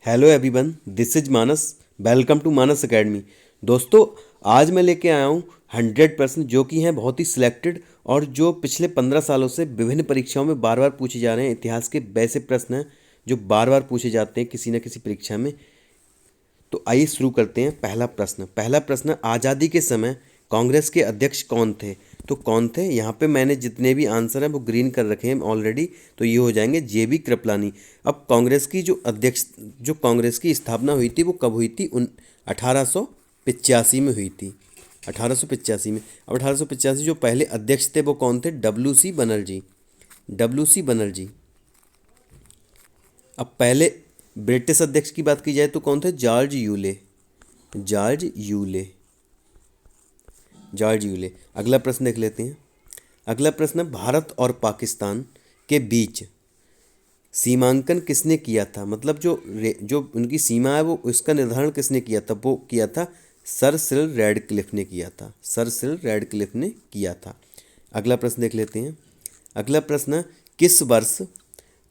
Hello everyone, this is Manas. Welcome to Manas academy. दोस्तों, आज मैं लेके आया हूँ 100 प्रश्न जो कि हैं बहुत ही सिलेक्टेड और जो पिछले 15 सालों से विभिन्न परीक्षाओं में बार बार पूछे जा रहे हैं। इतिहास के वैसे प्रश्न हैं जो बार बार पूछे जाते हैं किसी न किसी परीक्षा में। तो आइए शुरू करते हैं। पहला प्रश्न, आज़ादी के समय कांग्रेस के अध्यक्ष कौन थे? तो कौन थे, यहाँ पे मैंने जितने भी आंसर हैं वो ग्रीन कर रखे हैं ऑलरेडी। तो ये हो जाएंगे JB कृपलानी। अब कांग्रेस की स्थापना हुई थी वो कब हुई थी? 1885 में हुई थी। 1885 में। अब 1885 जो पहले अध्यक्ष थे वो कौन थे? WC बनर्जी। WC बनर्जी। अब पहले ब्रिटिश अध्यक्ष की बात की जाए तो कौन थे? George Yule. George Yule. George Yule. अगला प्रश्न देख लेते हैं। अगला प्रश्न, भारत और पाकिस्तान के बीच सीमांकन किसने किया था? मतलब जो उनकी सीमा है वो उसका निर्धारण किसने किया था? वो किया था सर सिरिल रैडक्लिफ ने किया था। सर सिरिल रैडक्लिफ ने किया था। अगला प्रश्न देख लेते हैं। अगला प्रश्न, किस वर्ष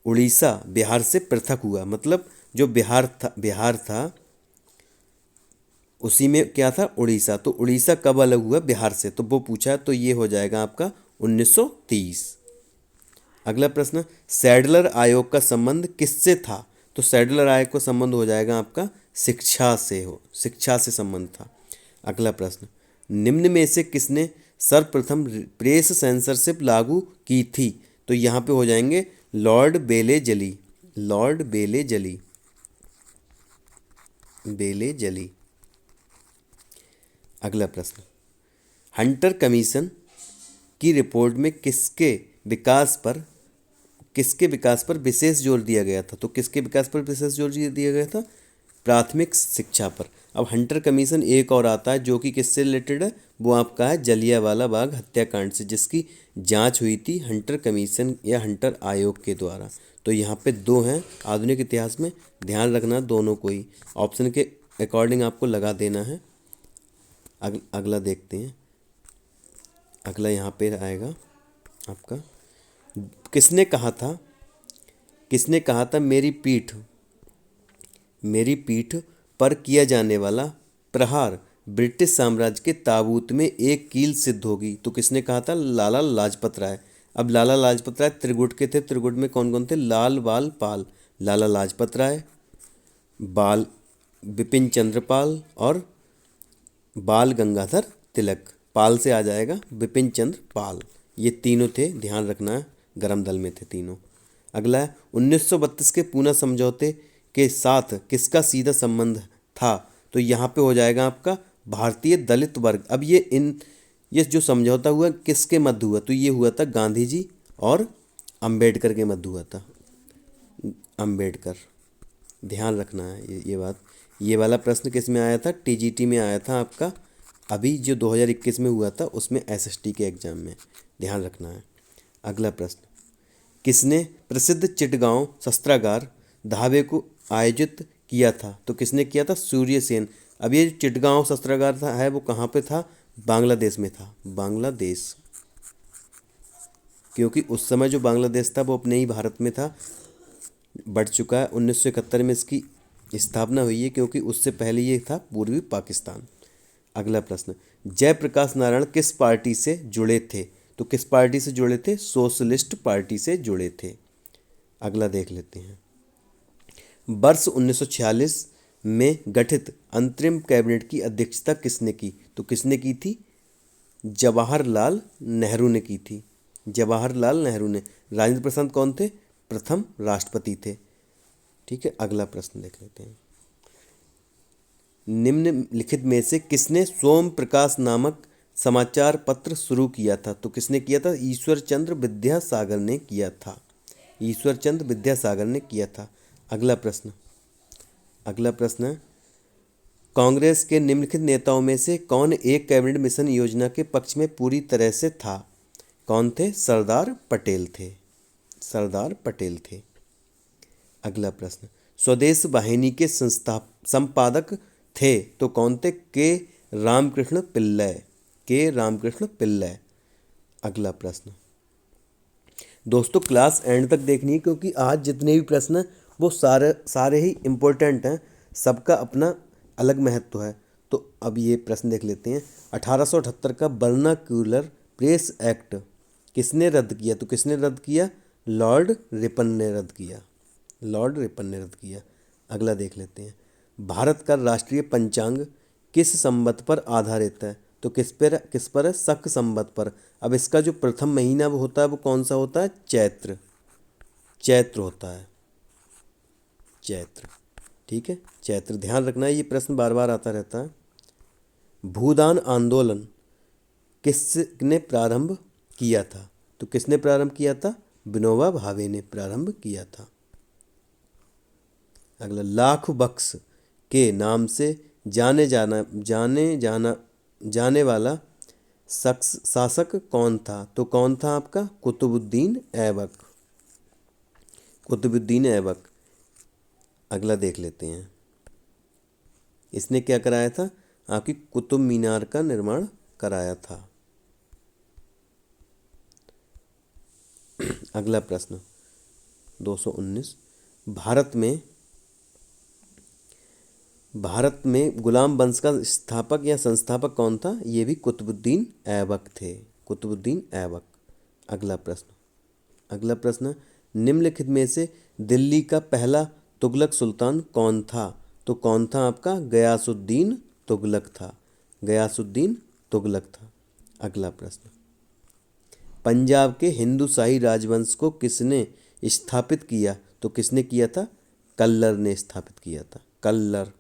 उड़ीसा बिहार से पृथक हुआ? मतलब जो बिहार था उसी में क्या था? उड़ीसा। तो उड़ीसा कब अलग हुआ बिहार से? तो वो पूछा, तो ये हो जाएगा आपका 1930। अगला प्रश्न, सैडलर आयोग का संबंध किससे था? तो सैडलर आयोग का संबंध हो जाएगा आपका शिक्षा से संबंध था। अगला प्रश्न, निम्न में से किसने सर्वप्रथम प्रेस सेंसरशिप लागू की थी? तो यहाँ पे हो जाएंगे लॉर्ड बेले जली। लॉर्ड बेले जली। बेले जली। अगला प्रश्न, हंटर कमीशन की रिपोर्ट में किसके विकास पर विशेष जोर दिया गया था? तो किसके विकास पर विशेष जोर दिया गया था? प्राथमिक शिक्षा पर। अब हंटर कमीशन एक और आता है जो कि किससे रिलेटेड है? वो आपका है जलियांवाला बाग हत्याकांड से, जिसकी जांच हुई थी हंटर कमीशन या हंटर आयोग के द्वारा। तो यहाँ पे दो हैं आधुनिक इतिहास में, ध्यान रखना दोनों को ही ऑप्शन के अकॉर्डिंग आपको लगा देना है। अगला देखते हैं। अगला यहाँ पे आएगा आपका, किसने कहा था मेरी पीठ पर किया जाने वाला प्रहार ब्रिटिश साम्राज्य के ताबूत में एक कील सिद्ध होगी? तो किसने कहा था? लाला लाजपत राय। अब लाला लाजपत राय त्रिगुट के थे। त्रिगुट में कौन कौन थे? लाल बाल पाल, लाला लाजपत राय, बाल बिपिन चंद्र पाल और बाल गंगाधर तिलक। पाल से आ जाएगा बिपिन चंद्र पाल। ये तीनों थे, ध्यान रखना है, गरम दल में थे तीनों। अगला है 1932 के पूना समझौते के साथ किसका सीधा संबंध था? तो यहाँ पे हो जाएगा आपका भारतीय दलित वर्ग। अब ये जो समझौता हुआ किसके मध्य हुआ? तो ये हुआ था गांधी जी और अंबेडकर के मध्य हुआ था। अंबेडकर, ध्यान रखना है ये बात। ये वाला प्रश्न किस में आया था? TGT में आया था आपका, अभी जो 2021 में हुआ था उसमें SST के एग्जाम में, ध्यान रखना है। अगला प्रश्न, किसने प्रसिद्ध चिटगांव शस्त्रागार धावे को आयोजित किया था? तो किसने किया था? सूर्य सेन। अब ये जो चिटगांव शस्त्रागार था है वो कहाँ पे था? बांग्लादेश में था। बांग्लादेश, क्योंकि उस समय जो बांग्लादेश था वो अपने ही भारत में था, बढ़ चुका है। 1971 में इसकी स्थापना हुई है, क्योंकि उससे पहले ये था पूर्वी पाकिस्तान। अगला प्रश्न, जयप्रकाश नारायण किस पार्टी से जुड़े थे? तो किस पार्टी से जुड़े थे? सोशलिस्ट पार्टी से जुड़े थे। अगला देख लेते हैं। वर्ष 1946 में गठित अंतरिम कैबिनेट की अध्यक्षता किसने की? तो किसने की थी? जवाहरलाल नेहरू ने की थी। जवाहरलाल नेहरू ने। राजेंद्र प्रसाद कौन थे? प्रथम राष्ट्रपति थे। ठीक है, अगला प्रश्न देख लेते हैं। निम्नलिखित में से किसने सोम प्रकाश नामक समाचार पत्र शुरू किया था? तो किसने किया था? ईश्वर चंद्र विद्यासागर ने किया था। ईश्वर चंद्र विद्यासागर ने किया था। अगला प्रश्न है, कांग्रेस के निम्नलिखित नेताओं में से कौन एक कैबिनेट मिशन योजना के पक्ष में पूरी तरह से था? कौन थे? सरदार पटेल थे। सरदार पटेल थे। अगला प्रश्न, स्वदेश वाहिनी के संपादक थे तो कौन थे? रामकृष्ण पिल्लय। रामकृष्ण पिल्लय। अगला प्रश्न, दोस्तों क्लास एंड तक देखनी है, क्योंकि आज जितने भी प्रश्न वो सारे सारे ही इम्पोर्टेंट हैं, सबका अपना अलग महत्व है। तो अब ये प्रश्न देख लेते हैं। 1878 का वर्नाक्यूलर प्रेस एक्ट किसने रद्द किया? तो किसने रद्द किया? लॉर्ड रिपन ने रद्द किया। लॉर्ड रिपन ने रद्द किया। अगला देख लेते हैं। भारत का राष्ट्रीय पंचांग किस संवत पर आधारित है? तो किस पर है? शक संवत पर। अब इसका जो प्रथम महीना वो होता है वो कौन सा होता है? चैत्र। चैत्र होता है, चैत्र। ठीक है, चैत्र ध्यान रखना है, ये प्रश्न बार बार आता रहता है। भूदान आंदोलन किसने प्रारंभ किया था? तो किसने प्रारंभ किया था? विनोबा भावे ने प्रारंभ किया था। अगला, लाख बख्श के नाम से जाने वाला शख्स शासक कौन था? तो कौन था आपका? कुतुबुद्दीन ऐबक। कुतुबुद्दीन ऐबक। अगला देख लेते हैं। इसने क्या कराया था? आपकी कुतुब मीनार का निर्माण कराया था। अगला प्रश्न 219। भारत में गुलाम वंश का स्थापक या संस्थापक कौन था? ये भी कुतुबुद्दीन ऐबक थे। कुतुबुद्दीन ऐबक। अगला प्रश्न, निम्नलिखित में से दिल्ली का पहला तुगलक सुल्तान कौन था? तो कौन था आपका? गयासुद्दीन तुगलक था। गयासुद्दीन तुगलक था। अगला प्रश्न, पंजाब के हिंदू शाही राजवंश को किसने स्थापित किया? तो किसने किया था? कल्लर ने स्थापित किया था। कल्लर।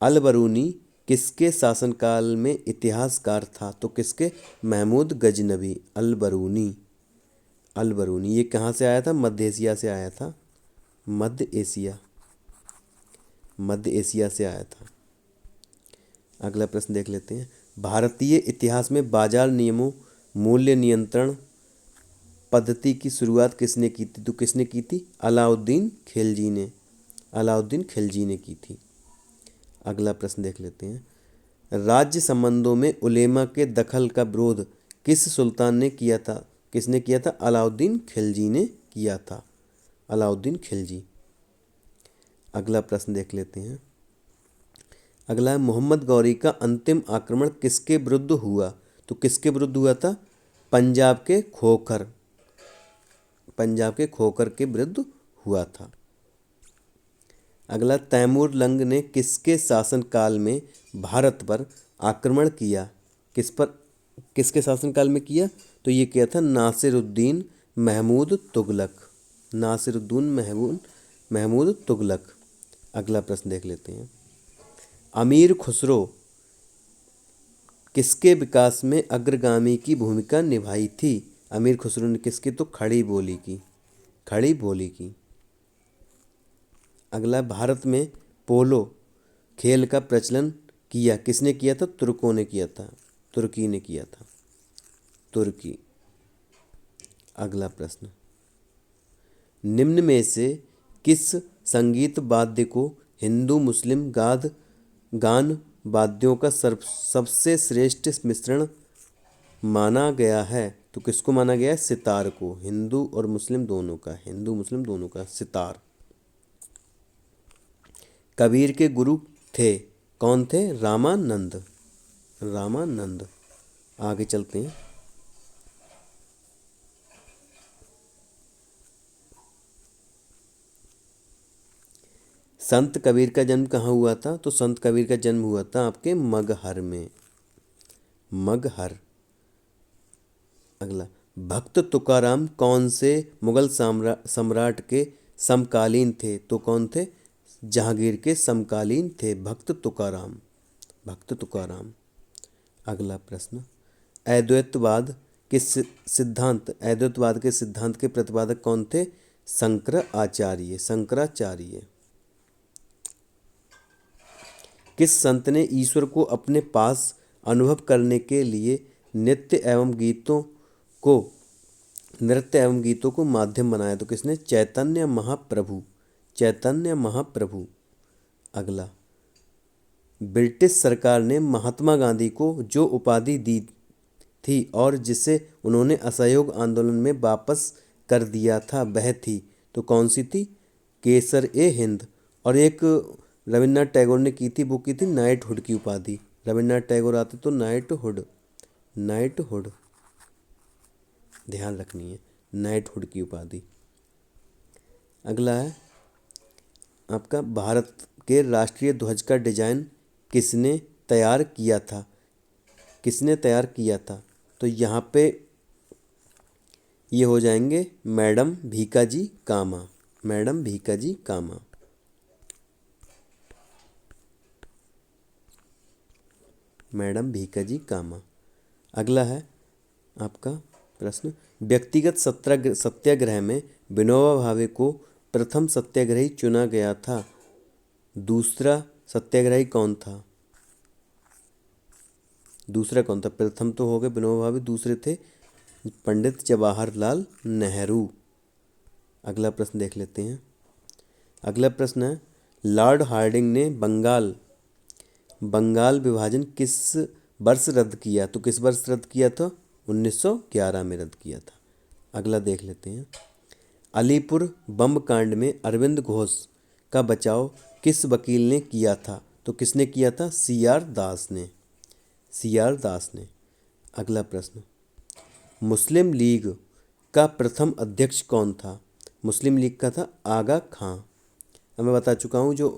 अल बरूनी किसके शासनकाल में इतिहासकार था? तो किसके? महमूद गजनबी। अल बरूनी। अल बरूनी ये कहाँ से आया था? मध्य एशिया से आया था। मध्य एशिया। मध्य एशिया से आया था। अगला प्रश्न देख लेते हैं। भारतीय इतिहास में बाजार नियमों मूल्य नियंत्रण पद्धति की शुरुआत किसने की थी? तो किसने की थी? अलाउद्दीन खिलजी ने। अलाउद्दीन खिलजी ने की थी। अगला प्रश्न देख लेते हैं। राज्य संबंधों में उलेमा के दखल का विरोध किस सुल्तान ने किया था? किसने किया था? अलाउद्दीन खिलजी ने किया था। अलाउद्दीन खिलजी। अगला प्रश्न देख लेते हैं। अगला है, मोहम्मद गौरी का अंतिम आक्रमण किसके विरुद्ध हुआ? तो किसके विरुद्ध हुआ था? पंजाब के खोखर। पंजाब के खोखर के विरुद्ध हुआ था। अगला, तैमूर लंग ने किसके शासनकाल में भारत पर आक्रमण किया? किसके शासनकाल में किया? तो ये किया था नासिरुद्दीन महमूद तुगलक। नासिरुद्दीन महमूद तुगलक। अगला प्रश्न देख लेते हैं। अमीर खुसरो किसके विकास में अग्रगामी की भूमिका निभाई थी? अमीर खुसरो ने किसकी? तो खड़ी बोली की। खड़ी बोली की। अगला, भारत में पोलो खेल का प्रचलन किया किसने किया था? तुर्कों ने किया था। तुर्की ने किया था। तुर्की। अगला प्रश्न, निम्न में से किस संगीत वाद्य को हिंदू मुस्लिम गान वाद्यों का सबसे श्रेष्ठ मिश्रण माना गया है? तो किसको माना गया है? सितार को। हिंदू और मुस्लिम दोनों का। हिंदू मुस्लिम दोनों का सितार। कबीर के गुरु थे कौन थे? रामानंद। रामानंद। आगे चलते हैं। संत कबीर का जन्म कहाँ हुआ था? तो संत कबीर का जन्म हुआ था आपके मगहर में। मगहर। अगला, भक्त तुकाराम कौन से मुगल सम्राट के समकालीन थे? तो कौन थे? जहांगीर के समकालीन थे भक्त तुकाराम। भक्त तुकाराम। अगला प्रश्न, अद्वैतवाद अद्वैतवाद के सिद्धांत के प्रतिपादक कौन थे? शंकराचार्य। शंकराचार्य। किस संत ने ईश्वर को अपने पास अनुभव करने के लिए नृत्य एवं गीतों को माध्यम बनाया? तो किसने? चैतन्य महाप्रभु। चैतन्य महाप्रभु। अगला, ब्रिटिश सरकार ने महात्मा गांधी को जो उपाधि दी थी और जिसे उन्होंने असहयोग आंदोलन में वापस कर दिया था वह थी? तो कौन सी थी? केसर ए हिंद। और एक रविन्द्रनाथ टैगोर ने की थी, वो की थी नाइटहुड की उपाधि। रविन्द्रनाथ टैगोर आते तो नाइटहुड, नाइटहुड ध्यान रखनी है, नाइटहुड की उपाधि। अगला है आपका, भारत के राष्ट्रीय ध्वज का डिजाइन किसने तैयार किया था? किसने तैयार किया था? तो यहाँ पे ये हो जाएंगे मैडम भीकाजी कामा, मैडम भीकाजी कामा। मैडम भीकाजी कामा। अगला है आपका प्रश्न, व्यक्तिगत सत्याग्रह में विनोबा भावे को प्रथम सत्याग्रही चुना गया था, दूसरा सत्याग्रही कौन था? दूसरा कौन था? प्रथम तो हो गए विनोबा भावे, दूसरे थे पंडित जवाहरलाल नेहरू। अगला प्रश्न देख लेते हैं। अगला प्रश्न है, लॉर्ड हार्डिंग ने बंगाल विभाजन किस वर्ष रद्द किया? तो किस वर्ष रद्द किया था? 1911 में रद्द किया था। अगला देख लेते हैं, अलीपुर बम कांड में अरविंद घोष का बचाव किस वकील ने किया था? तो किसने किया था? सीआर दास ने, सीआर दास ने। अगला प्रश्न, मुस्लिम लीग का प्रथम अध्यक्ष कौन था? मुस्लिम लीग का था आगा खां। अब मैं बता चुका हूँ, जो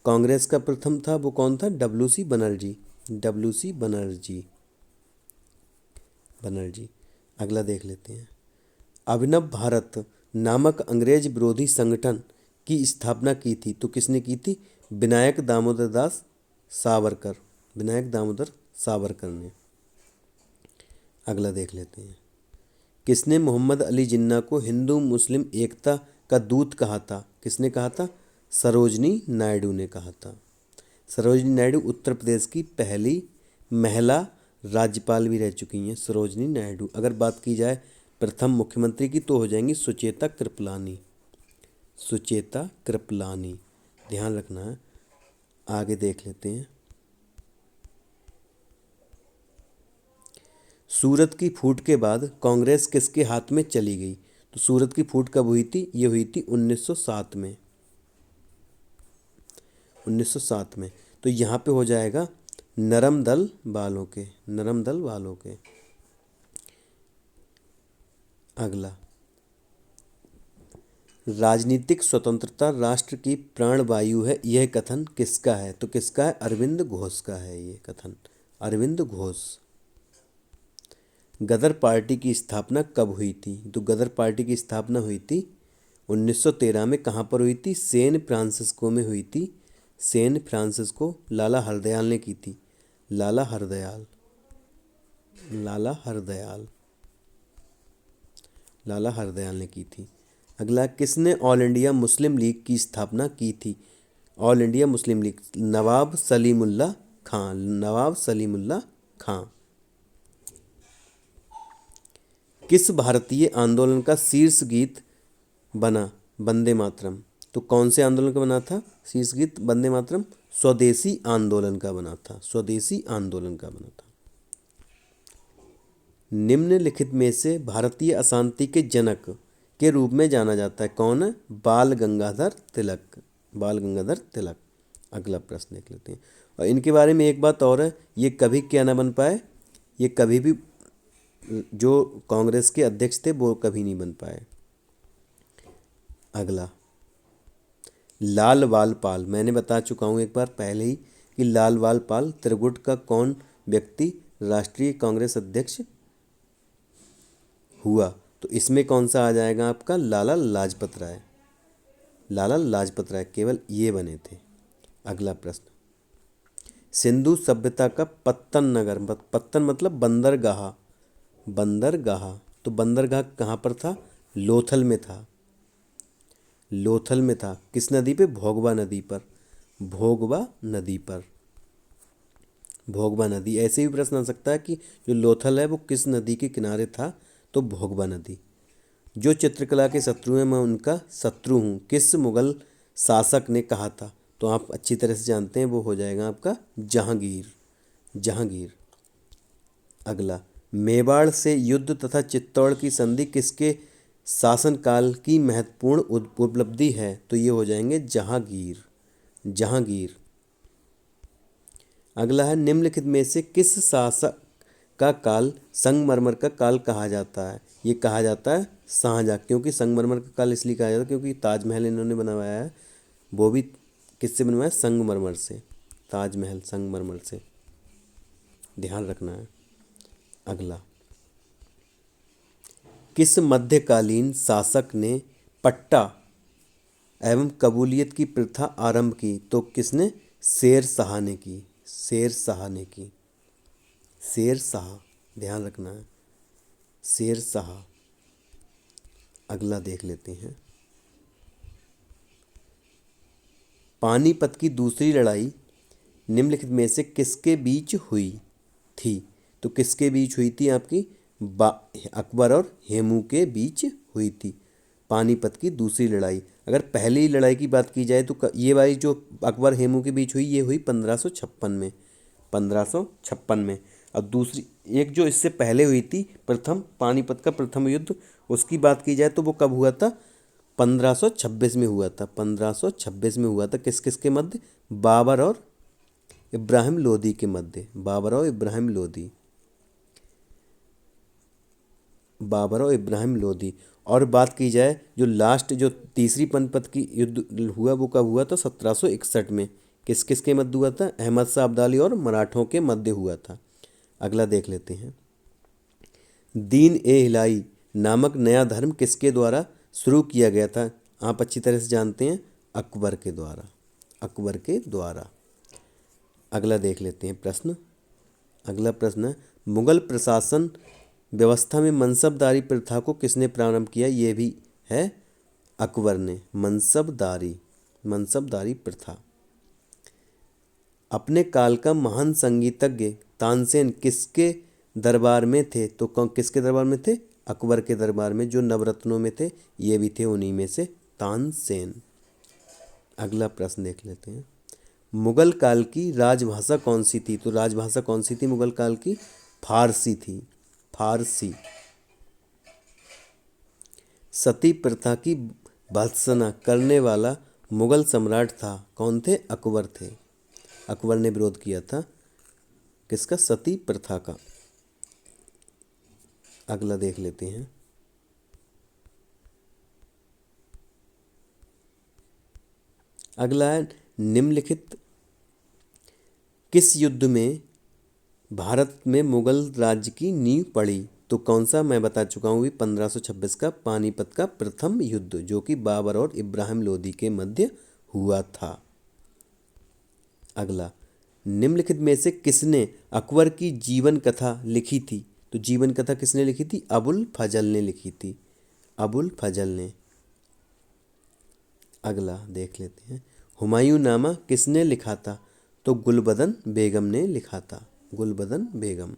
कांग्रेस का प्रथम था वो कौन था? WC Banerjee, WC Banerjee, Banerjee. अगला देख लेते हैं, अभिनव भारत नामक अंग्रेज विरोधी संगठन की स्थापना की थी? तो किसने की थी? विनायक दामोदर दास सावरकर, विनायक दामोदर सावरकर ने। अगला देख लेते हैं, किसने मोहम्मद अली जिन्ना को हिंदू मुस्लिम एकता का दूत कहा था? किसने कहा था? सरोजनी नायडू ने कहा था। सरोजनी नायडू उत्तर प्रदेश की पहली महिला राज्यपाल भी रह चुकी हैं, सरोजनी नायडू। अगर बात की जाए प्रथम मुख्यमंत्री की तो हो जाएंगी सुचेता कृपलानी, सुचेता कृपलानी, ध्यान रखना है। आगे देख लेते हैं, सूरत की फूट के बाद कांग्रेस किसके हाथ में चली गई? तो सूरत की फूट कब हुई थी? ये हुई थी 1907 में, 1907 में। तो यहाँ पे हो जाएगा नरम दल वालों के, नरम दल वालों के। अगला, राजनीतिक स्वतंत्रता राष्ट्र की प्राणवायु है, यह कथन किसका है? तो किसका है? अरविंद घोष का है ये कथन, अरविंद घोष। गदर पार्टी की स्थापना कब हुई थी? तो गदर पार्टी की स्थापना हुई थी 1913 में। कहाँ पर हुई थी? सैन फ्रांसिस्को में हुई थी, सैन फ्रांसिस्को। लाला हरदयाल ने की थी, लाला हरदयाल, लाला हरदयाल, लाला हरदयाल ने की थी। अगला, किसने ऑल इंडिया मुस्लिम लीग की स्थापना की थी? ऑल इंडिया मुस्लिम लीग, नवाब सलीमुल्लाह खां, नवाब सलीमुल्लाह खां। किस भारतीय आंदोलन का शीर्ष गीत बना वंदे मातरम? तो कौन से आंदोलन का बना था शीर्ष गीत वंदे मातरम? स्वदेशी आंदोलन का बना था, स्वदेशी आंदोलन का बना था। निम्नलिखित में से भारतीय अशांति के जनक के रूप में जाना जाता है कौन है? बाल गंगाधर तिलक, बाल गंगाधर तिलक। अगला प्रश्न देख लेते हैं, और इनके बारे में एक बात और है, ये कभी क्या ना बन पाए, ये कभी भी जो कांग्रेस के अध्यक्ष थे वो कभी नहीं बन पाए। अगला, लाल बाल पाल, मैंने बता चुका हूँ एक बार पहले ही कि लाल बाल पाल त्रिगुट का कौन व्यक्ति राष्ट्रीय कांग्रेस अध्यक्ष हुआ? तो इसमें कौन सा आ जाएगा आपका? लाला लाजपत राय, लाला लाजपत राय, केवल ये बने थे। अगला प्रश्न, सिंधु सभ्यता का पत्तन नगर, पत्तन मतलब बंदरगाह, बंदरगाह, तो बंदरगाह कहाँ पर था? लोथल में था, लोथल में था। किस नदी पे? भोगवा नदी पर, भोगवा नदी पर, भोगवा नदी। ऐसे भी प्रश्न आ सकता है कि जो लोथल है वो किस नदी के किनारे था? तो भोगवा नदी। जो चित्रकला के शत्रु हैं मैं उनका शत्रु हूँ, किस मुगल शासक ने कहा था? तो आप अच्छी तरह से जानते हैं, वो हो जाएगा आपका जहांगीर, जहांगीर। अगला, मेवाड़ से युद्ध तथा चित्तौड़ की संधि किसके शासनकाल की महत्वपूर्ण उपलब्धि है, तो ये हो जाएंगे जहांगीर। जहांगीर। अगला है निम्नलिखित में से किस शासक का काल संगमरमर का काल कहा जाता है? ये कहा जाता है शाहजहाँ। क्योंकि संगमरमर का काल इसलिए कहा जाता है क्योंकि ताजमहल इन्होंने बनवाया है, वो भी किससे बनवाया? संगमरमर से। ताजमहल संगमरमर से, ध्यान रखना है। अगला, किस मध्यकालीन शासक ने पट्टा एवं कबूलियत की प्रथा आरंभ की? तो किसने? शेर शाह ने की। शेर शाह ने की। शेर शाह, ध्यान रखना है, शेर शाह। अगला देख लेते हैं। पानीपत की दूसरी लड़ाई निम्नलिखित में से किसके बीच हुई थी? तो किसके बीच हुई थी आपकी? अकबर और हेमू के बीच हुई थी पानीपत की दूसरी लड़ाई। अगर पहली लड़ाई की बात की जाए तो ये वाली जो अकबर हेमू के बीच हुई, ये हुई 1556 में। 1556 में। और दूसरी एक जो इससे पहले हुई थी, प्रथम पानीपत का प्रथम युद्ध, उसकी बात की जाए तो वो कब हुआ था? 1526 में हुआ था। 1526 में हुआ था। किस किस के मध्य? बाबर और इब्राहिम लोदी के मध्य। बाबर और इब्राहिम लोदी। बाबर और इब्राहिम लोदी। और बात की जाए जो लास्ट जो तीसरी पानीपत की युद्ध हुआ, वो कब हुआ था? 1761 में। किस किस के मध्य हुआ था? अहमद शाह अब्दाली और मराठों के मध्य हुआ था। अगला देख लेते हैं। दीन ए इलाही नामक नया धर्म किसके द्वारा शुरू किया गया था? आप अच्छी तरह से जानते हैं, अकबर के द्वारा। अकबर के द्वारा। अगला देख लेते हैं प्रश्न। अगला प्रश्न है, मुगल प्रशासन व्यवस्था में मनसबदारी प्रथा को किसने प्रारंभ किया? ये भी है अकबर ने। मनसबदारी, मनसबदारी प्रथा। अपने काल का महान संगीतज्ञ तानसेन किसके दरबार में थे? तो किसके दरबार में थे? अकबर के दरबार में। जो नवरत्नों में थे, ये भी थे उन्हीं में से, तानसेन। अगला प्रश्न देख लेते हैं। मुगल काल की राजभाषा कौन सी थी? तो राजभाषा कौन सी थी मुगल काल की? फारसी थी। फारसी। सती प्रथा की भत्सना करने वाला मुगल सम्राट था, कौन थे? अकबर थे। अकबर ने विरोध किया था किसका? सती प्रथा का। अगला देख लेते हैं। अगला है, निम्नलिखित किस युद्ध में भारत में मुगल राज्य की नींव पड़ी? तो कौन सा? मैं बता चुका हूँ, 1526 का पानीपत का प्रथम युद्ध, जो कि बाबर और इब्राहिम लोदी के मध्य हुआ था। अगला, निम्नलिखित में से किसने अकबर की जीवन कथा लिखी थी? तो जीवन कथा किसने लिखी थी? अबुल फजल ने लिखी थी। अबुल फजल ने। अगला देख लेते हैं। हुमायूं नामा किसने लिखा था? तो गुलबदन बेगम ने लिखा था। गुलबदन बेगम।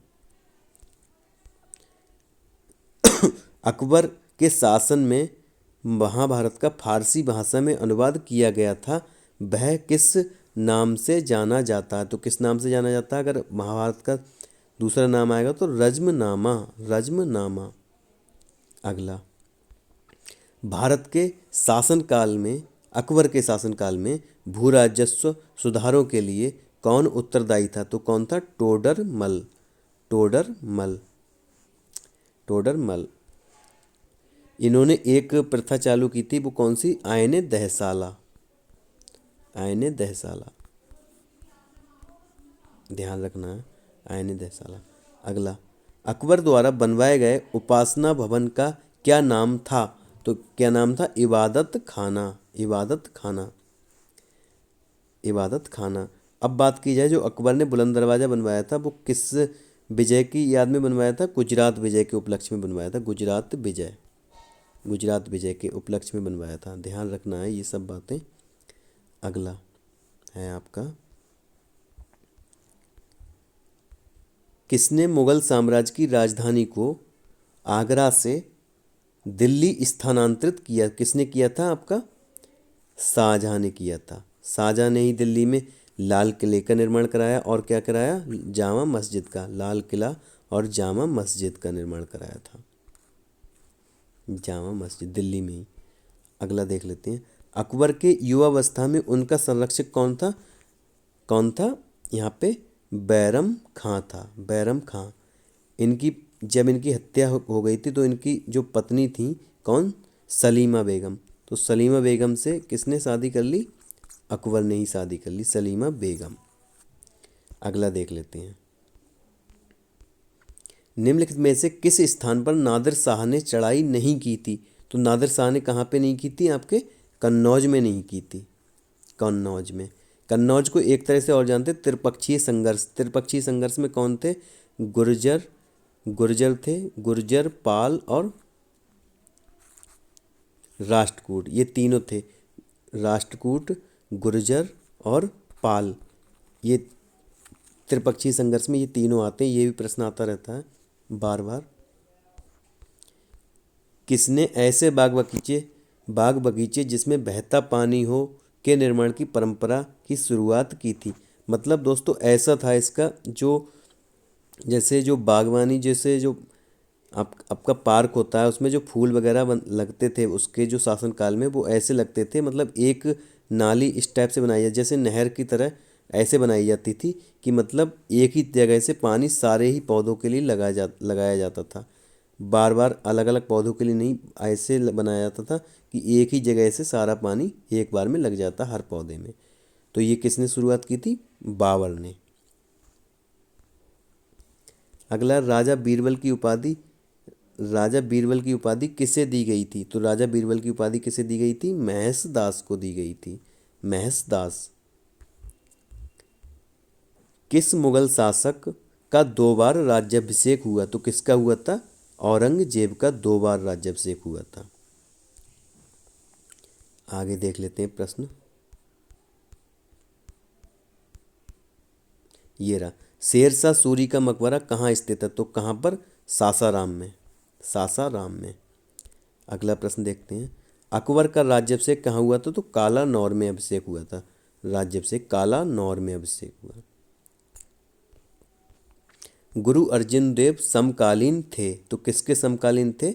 अकबर के शासन में महाभारत का फारसी भाषा में अनुवाद किया गया था, वह किस नाम से जाना जाता है? तो किस नाम से जाना जाता है? अगर महाभारत का दूसरा नाम आएगा तो रज्मनामा। रज्मनामा। अगला, भारत के शासनकाल में, अकबर के शासनकाल में भू राजस्व सुधारों के लिए कौन उत्तरदायी था? तो कौन था? टोडरमल। टोडरमल। टोडरमल। इन्होंने एक प्रथा चालू की थी, वो कौन सी? आयने दहसाला। आयने दहसाला, ध्यान रखना है, आयने दहसाला। अगला, अकबर द्वारा बनवाए गए उपासना भवन का क्या नाम था? तो क्या नाम था? इबादत खाना। इबादत खाना। इबादत खाना। अब बात की जाए, जो अकबर ने बुलंद दरवाज़ा बनवाया था, वो किस विजय की याद में बनवाया था? गुजरात विजय के उपलक्ष्य में बनवाया था। गुजरात विजय। गुजरात विजय के उपलक्ष्य में बनवाया था। ध्यान रखना है ये सब बातें। अगला है आपका, किसने मुगल साम्राज्य की राजधानी को आगरा से दिल्ली स्थानांतरित किया? किसने किया था आपका? शाहजहाँ ने किया था। शाहजहाँ ने ही दिल्ली में लाल किले का निर्माण कराया, और क्या कराया? जामा मस्जिद का। लाल किला और जामा मस्जिद का निर्माण कराया था। जामा मस्जिद दिल्ली में ही। अगला देख लेते हैं, अकबर के युवावस्था में उनका संरक्षक कौन था? कौन था यहाँ पे? बैरम खां था, बैरम खां। इनकी जब इनकी हत्या हो गई थी तो इनकी जो पत्नी थी कौन? सलीमा बेगम। तो सलीमा बेगम से किसने शादी कर ली? अकबर ने ही शादी कर ली, सलीमा बेगम। अगला देख लेते हैं, निम्नलिखित में से किस स्थान पर नादिर शाह ने चढ़ाई नहीं की थी? तो नादिर शाह ने कहाँ पे नहीं की थी? आपके कन्नौज में नहीं की थी, कन्नौज में। कन्नौज को एक तरह से और जानते हैं त्रिपक्षीय संघर्ष। त्रिपक्षीय संघर्ष में कौन थे? गुर्जर, गुर्जर थे, गुर्जर, पाल और राष्ट्रकूट, ये तीनों थे। राष्ट्रकूट, गुर्जर और पाल, ये त्रिपक्षीय संघर्ष में ये तीनों आते हैं। ये भी प्रश्न आता रहता है बार बार। किसने ऐसे बाग बगीचे जिसमें बहता पानी हो के निर्माण की परंपरा की शुरुआत की थी? मतलब दोस्तों ऐसा था इसका, जो जैसे जो बागवानी, जैसे जो आपका पार्क होता है उसमें जो फूल वगैरह लगते थे उसके जो शासनकाल में, वो ऐसे लगते थे, मतलब एक नाली इस टाइप से बनाई जाती, जैसे नहर की तरह ऐसे बनाई जाती थी कि मतलब एक ही जगह से पानी सारे ही पौधों के लिए लगाया जाता था। बार बार अलग अलग पौधों के लिए नहीं, ऐसे बनाया जाता था कि एक ही जगह से सारा पानी एक बार में लग जाता हर पौधे में। तो ये किसने शुरुआत की थी? बाबर ने। अगला, राजा बीरबल की उपाधि किसे दी गई थी? तो राजा बीरबल की उपाधि किसे दी गई थी? महस दास को दी गई थी, महस दास। किस मुगल शासक का 2 बार राज्याभिषेक हुआ? तो किसका हुआ था? औरंगजेब का 2 बार राज्याभिषेक हुआ था। आगे देख लेते हैं प्रश्न। ये रहा, शेरशाह सूरी का मकबरा कहाँ स्थित है? तो कहाँ पर? सासाराम में, सासाराम में। अगला प्रश्न देखते हैं, अकबर का राज्याभिषेक कहाँ हुआ था? तो कालानौर में अभिषेक हुआ था, राज्याभिषेक कालानौर में अभिषेक हुआ। गुरु अर्जुन देव समकालीन थे, तो किसके समकालीन थे?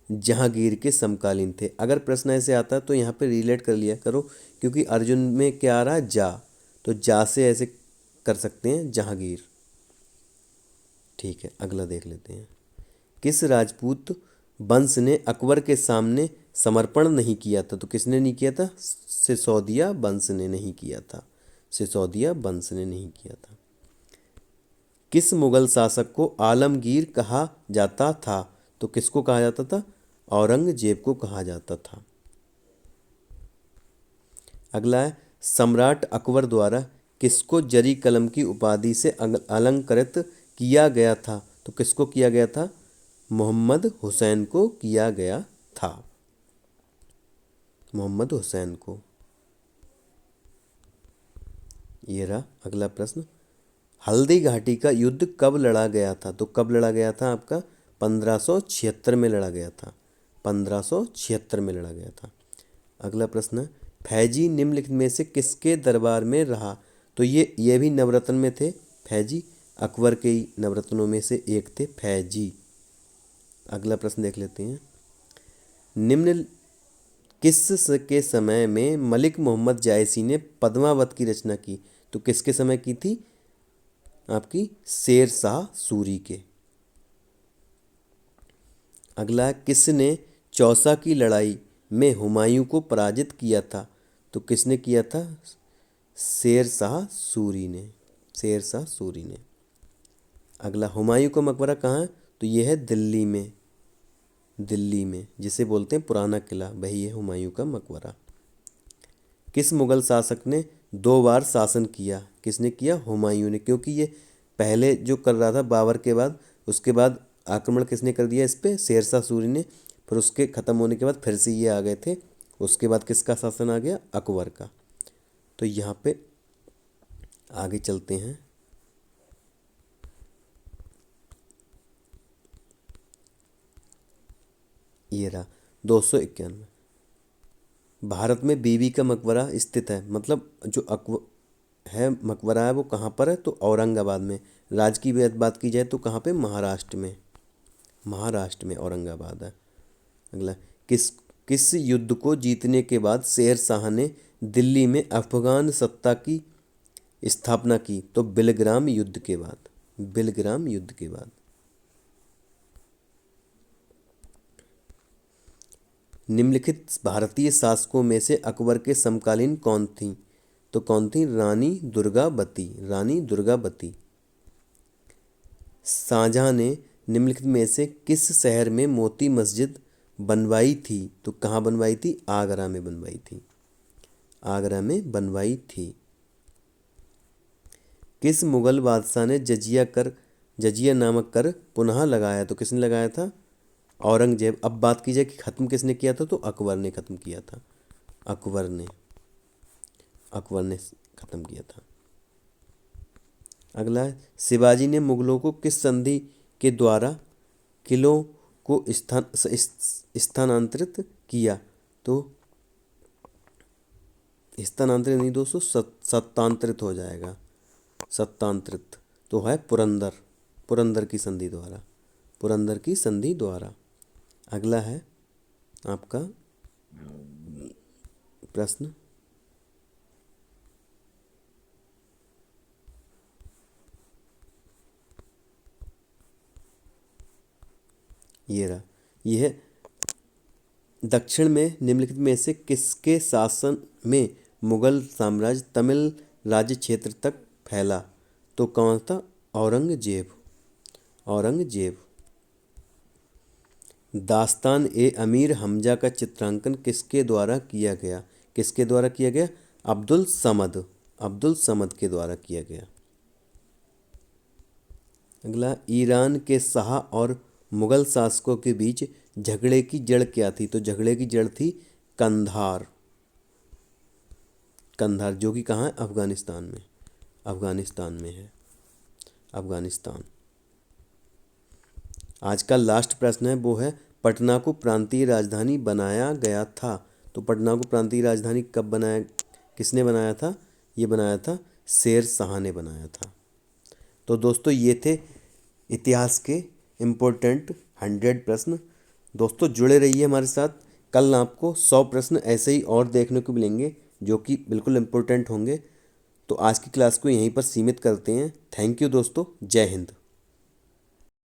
जहांगीर के समकालीन थे। अगर प्रश्न ऐसे आता तो यहाँ पे रिलेट कर लिया करो, क्योंकि अर्जुन में क्या आ रहा है? जा, तो जा से ऐसे कर सकते हैं जहांगीर। ठीक है, अगला देख लेते हैं, किस राजपूत वंश ने अकबर के सामने समर्पण नहीं किया था? तो किसने नहीं किया था? सिसोदिया वंश ने नहीं किया था, सिसोदिया वंश ने नहीं किया था। किस मुगल शासक को आलमगीर कहा जाता था? तो किसको कहा जाता था? औरंगजेब को कहा जाता था। अगला है, सम्राट अकबर द्वारा किसको जरी कलम की उपाधि से अलंकृत किया गया था? तो किसको किया गया था? मोहम्मद हुसैन को किया गया था, मोहम्मद हुसैन को। ये रहा अगला प्रश्न, हल्दी घाटी का युद्ध कब लड़ा गया था? तो कब लड़ा गया था? आपका 1576 में लड़ा गया था, 1576 में लड़ा गया था। अगला प्रश्न है, फैजी निम्नलिखित में से किसके दरबार में रहा? तो ये भी नवरत्न में थे फैजी, अकबर के ही नवरत्नों में से एक थे फैजी। अगला प्रश्न देख लेते हैं, निम्न किस के समय में मलिक मोहम्मद जायसी ने पद्मावत की रचना की? तो किसके समय की थी? आपकी शेर शाह सूरी के। अगला, किसने चौसा की लड़ाई में हुमायूं को पराजित किया था? तो किसने किया था? शेर शाह सूरी ने, शेर शाह सूरी ने। अगला, हुमायूं का मकबरा कहाँ है? तो ये है दिल्ली में, दिल्ली में जिसे बोलते हैं पुराना किला, वही है हुमायूं का मकबरा। किस मुगल शासक ने 2 बार शासन किया? किसने किया? हुमायूं ने, क्योंकि ये पहले जो कर रहा था बाबर के बाद, उसके बाद आक्रमण किसने कर दिया इस पे? शेरशाह सूरी ने। फिर उसके ख़त्म होने के बाद फिर से ये आ गए थे, उसके बाद किसका शासन आ गया? अकबर का। तो यहाँ पे आगे चलते हैं, ये रहा 291, भारत में बीबी का मकबरा स्थित है, मतलब जो है मकबरा है वो कहाँ पर है? तो औरंगाबाद में। राज्य की बात की जाए तो कहाँ पे? महाराष्ट्र में, महाराष्ट्र में औरंगाबाद है। अगला, किस किस युद्ध को जीतने के बाद शेर शाह ने दिल्ली में अफगान सत्ता की स्थापना की? तो बिलग्राम युद्ध के बाद, बिलग्राम युद्ध के बाद। निम्नलिखित भारतीय शासकों में से अकबर के समकालीन कौन थीं? तो कौन थी? रानी दुर्गावती, रानी दुर्गावती। शाहजहां ने निम्नलिखित में से किस शहर में मोती मस्जिद बनवाई थी? तो कहाँ बनवाई थी? आगरा में बनवाई थी, आगरा में बनवाई थी। किस मुगल बादशाह ने जजिया नामक कर पुनः लगाया? तो किसने लगाया था? औरंगजेब। अब बात की जाए कि ख़त्म किसने किया था, तो अकबर ने ख़त्म किया था, अकबर ने ख़त्म किया था। अगला है, शिवाजी ने मुगलों को किस संधि के द्वारा किलों को स्थानांतरित किया? तो स्थानांतरित नहीं दोस्तों, सत्तांतरित हो जाएगा, सत्तांतरित। तो है पुरंदर की संधि द्वारा, पुरंदर की संधि द्वारा। अगला है आपका प्रश्न, ये रहा। यह दक्षिण में निम्नलिखित में से किसके शासन में मुगल साम्राज्य तमिल राज्य क्षेत्र तक फैला? तो कौन था? औरंगजेब, औरंगजेब। दास्तान ए अमीर हमजा का चित्रांकन किसके द्वारा किया गया? किसके द्वारा किया गया? अब्दुल समद, अब्दुल समद के द्वारा किया गया। अगला, ईरान के शाह और मुगल शासकों के बीच झगड़े की जड़ क्या थी? तो झगड़े की जड़ थी कंधार, कंधार, जो कि कहाँ है? अफगानिस्तान में, अफगानिस्तान में है, अफगानिस्तान। आज का लास्ट प्रश्न है, वो है पटना को प्रांतीय राजधानी बनाया गया था? तो पटना को प्रांतीय राजधानी कब बनाया, किसने बनाया था? ये बनाया था शेर शाह ने बनाया था। तो दोस्तों ये थे इतिहास के इम्पोर्टेंट 100 प्रश्न। दोस्तों जुड़े रहिए हमारे साथ, कल आपको 100 प्रश्न ऐसे ही और देखने को मिलेंगे जो कि बिल्कुल इम्पोर्टेंट होंगे। तो आज की क्लास को यहीं पर सीमित करते हैं। थैंक यू दोस्तों, जय हिंद।